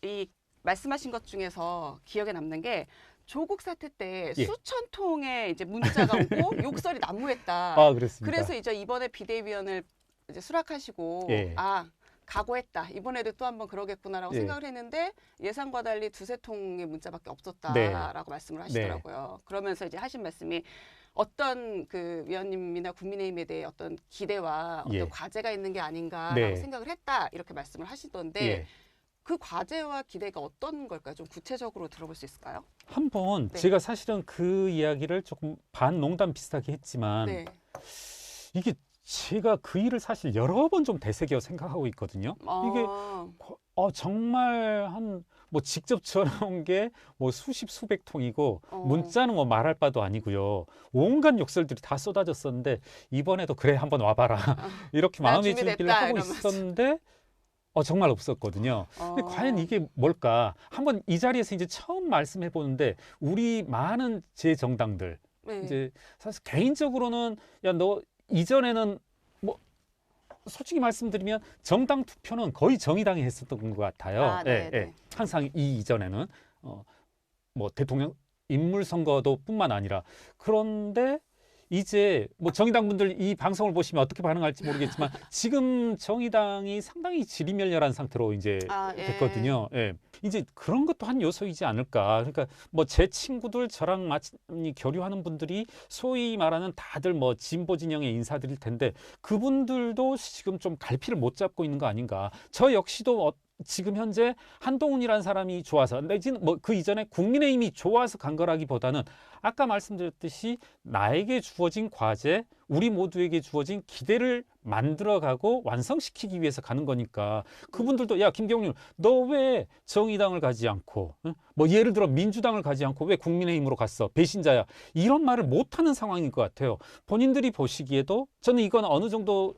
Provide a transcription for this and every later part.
이 말씀하신 것 중에서 기억에 남는 게 조국 사태 때 예. 수천 통의 이제 문자가 오고 욕설이 난무했다. 아, 그렇습니다. 그래서 이제 이번에 비대위원을 이제 수락하시고 예. 각오했다. 이번에도 또 한번 그러겠구나라고 예. 생각을 했는데 예상과 달리 두세 통의 문자밖에 없었다라고 네. 말씀을 하시더라고요. 그러면서 이제 하신 말씀이 어떤 그 위원님이나 국민의힘에 대해 어떤 기대와 어떤 예. 과제가 있는 게 아닌가라고 네. 생각을 했다. 이렇게 말씀을 하시던데 예. 그 과제와 기대가 어떤 걸까요? 좀 구체적으로 들어볼 수 있을까요? 한번 네. 제가 사실은 그 이야기를 조금 반농담 비슷하게 했지만 네. 이게 제가 그 일을 사실 여러 번 좀 되새겨 생각하고 있거든요. 이게 정말 한 뭐 직접 전화온 게 뭐 수십 수백 통이고 문자는 뭐 말할 바도 아니고요. 온갖 욕설들이 다 쏟아졌었는데 이번에도 그래 한번 와봐라 이렇게 마음의 준비를 하고 이러면서. 있었는데 정말 없었거든요. 근데 과연 이게 뭘까? 한번 이 자리에서 이제 처음 말씀해 보는데 우리 많은 제 정당들 네. 이제 사실 개인적으로는 야 너 이전에는 뭐 솔직히 말씀드리면 정당 투표는 거의 정의당이 했었던 것 같아요. 네, 예. 네. 항상 이 이전에는 뭐 대통령 인물 선거도 뿐만 아니라 그런데 이제 뭐 정의당 분들 이 방송을 보시면 어떻게 반응할지 모르겠지만 지금 정의당이 상당히 지리멸렬한 상태로 이제 됐거든요. 예. 이제 그런 것도 한 요소이지 않을까. 그러니까 뭐 제 친구들 저랑 많이 교류하는 분들이 소위 말하는 다들 뭐 진보 진영의 인사들일 텐데 그분들도 지금 좀 갈피를 못 잡고 있는 거 아닌가. 저 역시도 지금 현재 한동훈이라는 사람이 좋아서 내지는 뭐 그 이전에 국민의힘이 좋아서 간 거라기보다는 아까 말씀드렸듯이 나에게 주어진 과제, 우리 모두에게 주어진 기대를 만들어가고 완성시키기 위해서 가는 거니까 그분들도 야 김경률 너 왜 정의당을 가지 않고 뭐 예를 들어 민주당을 가지 않고 왜 국민의힘으로 갔어 배신자야 이런 말을 못하는 상황인 것 같아요. 본인들이 보시기에도 저는 이건 어느 정도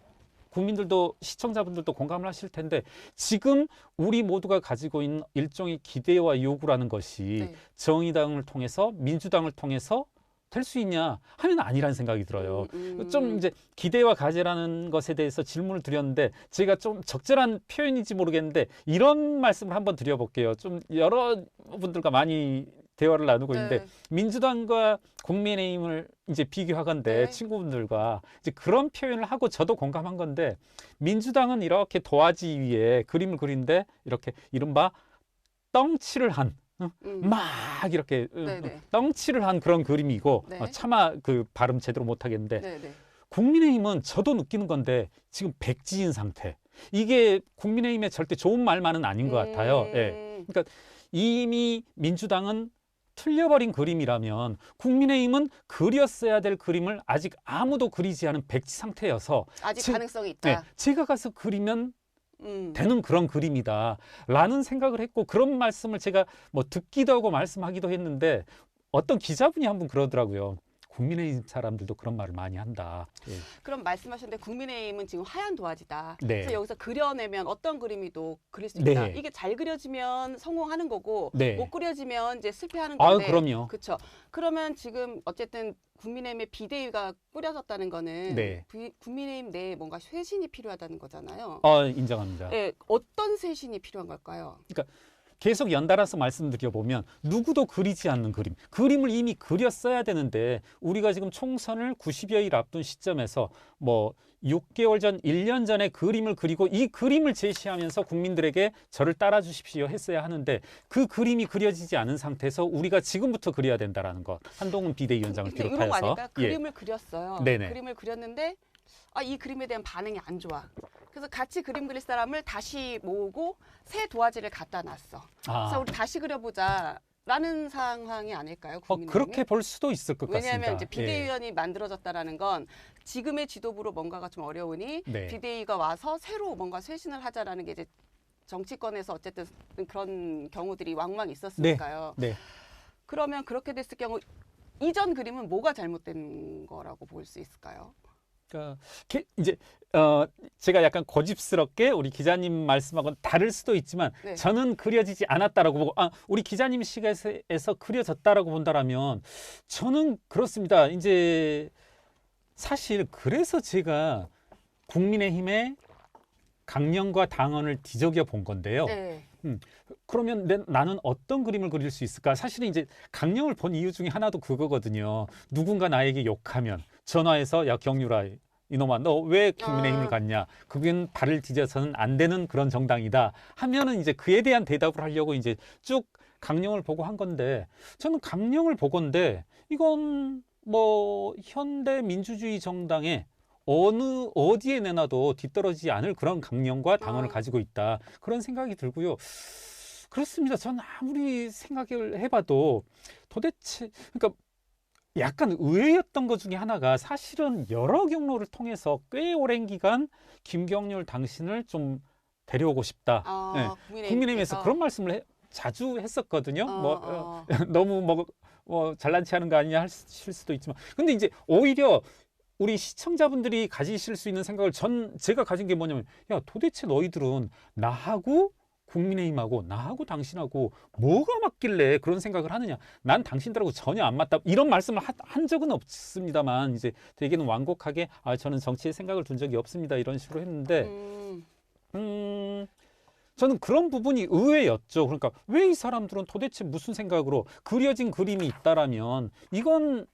국민들도 시청자분들도 공감을 하실 텐데 지금 우리 모두가 가지고 있는 일종의 기대와 요구라는 것이 정의당을 통해서 민주당을 통해서 될 수 있냐 하면 아니라는 생각이 들어요. 좀 이제 기대와 과제라는 것에 대해서 질문을 드렸는데 제가 좀 적절한 표현인지 모르겠는데 이런 말씀을 한번 드려볼게요. 좀 여러 분들과 많이 대화를 나누고 있는데 민주당과 국민의힘을 이제 비교하건대 친구분들과 이제 그런 표현을 하고 저도 공감한 건데 민주당은 이렇게 도화지 위에 그림을 그리는데 이렇게 이른바 덩치를 한 막 이렇게 덩치를 한 그런 그림이고 차마 그 발음 제대로 못하겠는데 국민의힘은 저도 느끼는 건데 지금 백지인 상태. 이게 국민의힘의 절대 좋은 말만은 아닌 것 같아요. 예. 그러니까 이미 민주당은 틀려버린 그림이라면 국민의힘은 그렸어야 될 그림을 아직 아무도 그리지 않은 백지 상태여서 아직 가능성이 있다. 네, 제가 가서 그리면 되는 그런 그림이다 라는 생각을 했고 그런 말씀을 제가 뭐 듣기도 하고 말씀하기도 했는데 어떤 기자분이 한 분 그러더라고요. 국민의힘 사람들도 그런 말을 많이 한다. 그럼 말씀하셨는데 국민의힘은 지금 하얀 도화지다. 네. 그래서 여기서 그려내면 어떤 그림이도 그릴 수 있다. 네. 이게 잘 그려지면 성공하는 거고 네. 못 그려지면 이제 실패하는 건데. 그럼요. 그렇죠. 그러면 지금 어쨌든 국민의힘의 비대위가 꾸려졌다는 거는 국민의힘 내에 뭔가 쇄신이 필요하다는 거잖아요. 인정합니다. 네, 어떤 쇄신이 필요한 걸까요? 그러니까 계속 연달아서 말씀드려보면 누구도 그리지 않는 그림을 이미 그렸어야 되는데 우리가 지금 총선을 90여일 앞둔 시점에서 뭐 6개월 전, 1년 전에 그림을 그리고 이 그림을 제시하면서 국민들에게 저를 따라 주십시오 했어야 하는데 그 그림이 그려지지 않은 상태에서 우리가 지금부터 그려야 된다는 것. 한동훈 비대위원장을 비롯하여서. 이런 거 아닐까? 그림을 그렸어요. 네네. 그림을 그렸는데 이 그림에 대한 반응이 안 좋아. 그래서 같이 그림 그릴 사람을 다시 모으고 새 도화지를 갖다 놨어. 그래서 우리 다시 그려보자. 라는 상황이 아닐까요? 그렇게 볼 수도 있을 것 같습니다. 왜냐하면 이제 비대위원이 만들어졌다라는 건 지금의 지도부로 뭔가가 좀 어려우니 비대위가 와서 새로 뭔가 쇄신을 하자라는 게 이제 정치권에서 어쨌든 그런 경우들이 왕왕 있었으니까요. 그러면 그렇게 됐을 경우 이전 그림은 뭐가 잘못된 거라고 볼 수 있을까요? 그러니까 이제 제가 약간 고집스럽게 우리 기자님 말씀하고는 다를 수도 있지만 저는 그려지지 않았다라고 보고 우리 기자님 시각에서 그려졌다라고 본다라면 저는 그렇습니다. 이제 사실 그래서 제가 국민의힘의 강령과 당원을 뒤적여 본 건데요. 그러면 나는 어떤 그림을 그릴 수 있을까? 사실은 이제 강령을 본 이유 중에 하나도 그거거든요. 누군가 나에게 욕하면 전화해서 야 경유라 이놈아 너 왜 국민의힘을 갔냐? 그건 발을 디뎌서는 안 되는 그런 정당이다. 하면은 이제 그에 대한 대답을 하려고 이제 쭉 강령을 보고 한 건데 저는 강령을 보건데 이건 뭐 현대 민주주의 정당의 어디에 내놔도 뒤떨어지지 않을 그런 강령과 당원을 가지고 있다. 그런 생각이 들고요. 그렇습니다. 저는 아무리 생각을 해봐도 도대체 그러니까 약간 의외였던 것 중에 하나가 사실은 여러 경로를 통해서 꽤 오랜 기간 김경률 당신을 좀 데려오고 싶다. 국민의힘에서 그런 말씀을 자주 했었거든요. 너무 잘난 체하는 거 아니냐 하실 수도 있지만 근데 이제 오히려 우리 시청자분들이 가지실 수 있는 생각을 제가 가진 게 뭐냐면 야 도대체 너희들은 나하고 국민의힘하고 나하고 당신하고 뭐가 맞길래 그런 생각을 하느냐. 난 당신들하고 전혀 안 맞다. 이런 말씀을 한 적은 없습니다만 이제 되게는 완곡하게 저는 정치에 생각을 둔 적이 없습니다. 이런 식으로 했는데 저는 그런 부분이 의외였죠. 그러니까 왜 이 사람들은 도대체 무슨 생각으로 그려진 그림이 있다라면 이건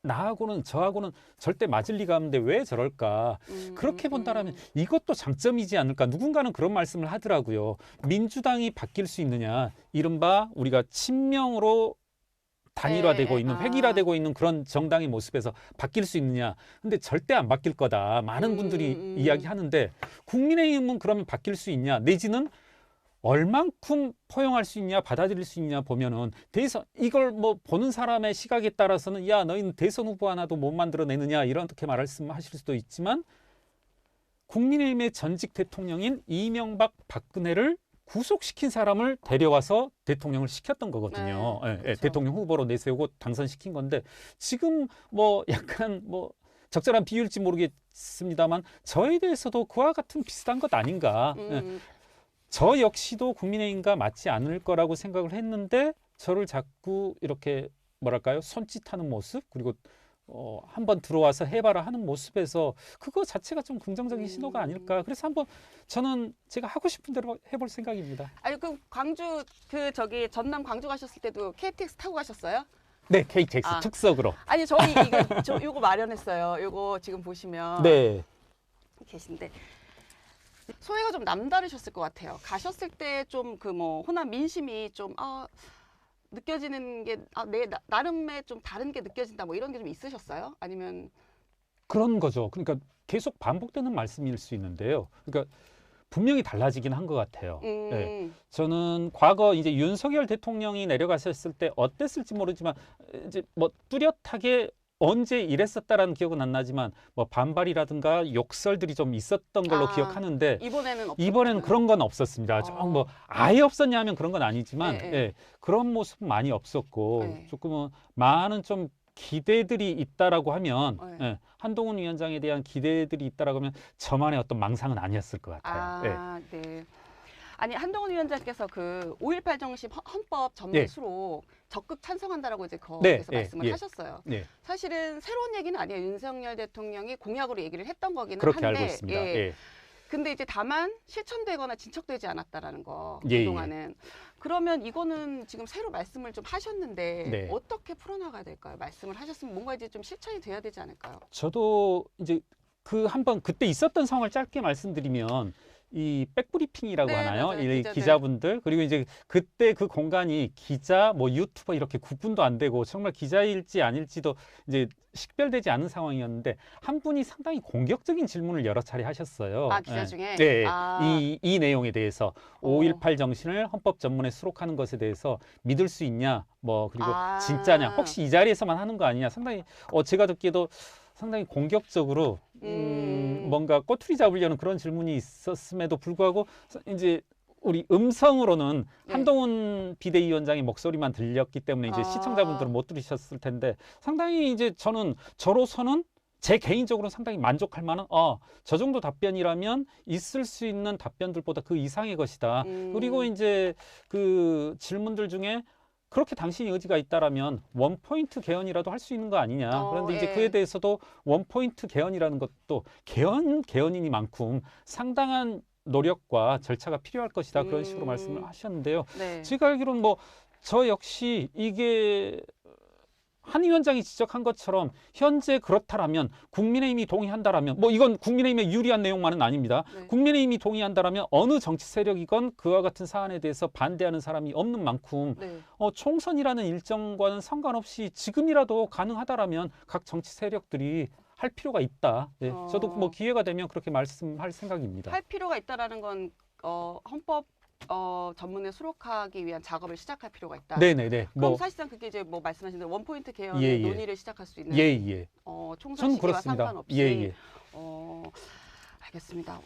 나하고는 저하고는 절대 맞을 리가 없는데 왜 저럴까? 그렇게 본다라면 이것도 장점이지 않을까? 누군가는 그런 말씀을 하더라고요. 민주당이 바뀔 수 있느냐? 이른바 우리가 친명으로 단일화되고 있는 획일화되고 있는 그런 정당의 모습에서 바뀔 수 있느냐? 근데 절대 안 바뀔 거다. 많은 분들이 이야기하는데 국민의힘은 그러면 바뀔 수 있냐? 내지는 얼만큼 포용할 수 있냐 받아들일 수 있냐 보면은 대선 이걸 뭐 보는 사람의 시각에 따라서는 야 너희는 대선 후보 하나도 못 만들어내느냐 이렇게 말씀하실 수도 있지만 국민의힘의 전직 대통령인 이명박 박근혜를 구속시킨 사람을 데려와서 대통령을 시켰던 거거든요. 그렇죠. 대통령 후보로 내세우고 당선시킨 건데 지금 뭐 약간 뭐 적절한 비유일지 모르겠습니다만 저에 대해서도 그와 같은 비슷한 것 아닌가. 저 역시도 국민의힘과 맞지 않을 거라고 생각을 했는데 저를 자꾸 이렇게 뭐랄까요 손짓하는 모습 그리고 한번 들어와서 해봐라 하는 모습에서 그거 자체가 좀 긍정적인 신호가 아닐까. 그래서 한번 저는 제가 하고 싶은 대로 해볼 생각입니다. 아니 그 광주 전남 광주 가셨을 때도 KTX 타고 가셨어요? 네, KTX 특석으로. 아니 저희 요거 마련했어요. 요거 지금 보시면 계신데. 소회가 좀 남다르셨을 것 같아요. 가셨을 때 좀 그 뭐 호남 민심이 좀 느껴지는 게 나름의 좀 다른 게 느껴진다 뭐 이런 게 좀 있으셨어요? 아니면 그런 거죠. 그러니까 계속 반복되는 말씀일 수 있는데요. 그러니까 분명히 달라지긴 한 것 같아요. 네. 저는 과거 이제 윤석열 대통령이 내려가셨을 때 어땠을지 모르지만 이제 뭐 뚜렷하게 언제 이랬었다라는 기억은 안 나지만 뭐 반발이라든가 욕설들이 좀 있었던 걸로 기억하는데 이번에는 그런 건 없었습니다. 좀 뭐 아예 없었냐 하면 그런 건 아니지만 그런 모습은 많이 없었고 조금은 많은 좀 기대들이 있다라고 하면 한동훈 위원장에 대한 기대들이 있다라고 하면 저만의 어떤 망상은 아니었을 것 같아요. 네. 아니 한동훈 위원장께서 그 5.18 정신 헌법 전면 수록 적극 찬성한다라고 이제 거기서 말씀을 하셨어요. 사실은 새로운 얘기는 아니에요. 윤석열 대통령이 공약으로 얘기를 했던 거기는 그렇게 한데, 알고 있습니다. 근데 이제 다만 실천되거나 진척되지 않았다라는 거 그동안은. 그러면 이거는 지금 새로 말씀을 좀 하셨는데 어떻게 풀어나가야 될까요? 말씀을 하셨으면 뭔가 이제 좀 실천이 돼야 되지 않을까요? 저도 이제 한번 그때 있었던 상황을 짧게 말씀드리면 이 백브리핑이라고 하나요? 맞아요. 이 기자분들 그리고 이제 그때 그 공간이 기자 뭐 유튜버 이렇게 구분도 안 되고 정말 기자일지 아닐지도 이제 식별되지 않은 상황이었는데 한 분이 상당히 공격적인 질문을 여러 차례 하셨어요. 기자 중에? 이 내용에 대해서 5.18 정신을 헌법 전문에 수록하는 것에 대해서 믿을 수 있냐 뭐 그리고 진짜냐 혹시 이 자리에서만 하는 거 아니냐 상당히 제가 듣기에도 상당히 공격적으로 뭔가 꼬투리 잡으려는 그런 질문이 있었음에도 불구하고 이제 우리 음성으로는 한동훈 비대위원장의 목소리만 들렸기 때문에 이제 시청자분들은 못 들으셨을 텐데 상당히 이제 저는 저로서는 제 개인적으로는 상당히 만족할 만한 저 정도 답변이라면 있을 수 있는 답변들보다 그 이상의 것이다. 그리고 이제 그 질문들 중에 그렇게 당신이 의지가 있다라면 원포인트 개헌이라도 할 수 있는 거 아니냐. 그런데 이제 그에 대해서도 원포인트 개헌이라는 것도 개헌이니만큼 상당한 노력과 절차가 필요할 것이다. 그런 식으로 말씀을 하셨는데요. 제가 알기로는 뭐 저 역시 이게 한 위원장이 지적한 것처럼 현재 그렇다라면 국민의힘이 동의한다라면 뭐 이건 국민의힘에 유리한 내용만은 아닙니다. 국민의힘이 동의한다라면 어느 정치 세력이건 그와 같은 사안에 대해서 반대하는 사람이 없는 만큼 총선이라는 일정과는 상관없이 지금이라도 가능하다라면 각 정치 세력들이 할 필요가 있다. 저도 뭐 기회가 되면 그렇게 말씀할 생각입니다. 할 필요가 있다라는 건 헌법 전문에 수록하기 위한 작업을 시작할 필요가 있다. 네네네. 그럼 사실상 그게 이제 뭐 말씀하신 대로 원포인트 개헌의 논의를 시작할 수 있는 총선 시기와 상관없이. 예. 알겠습니다.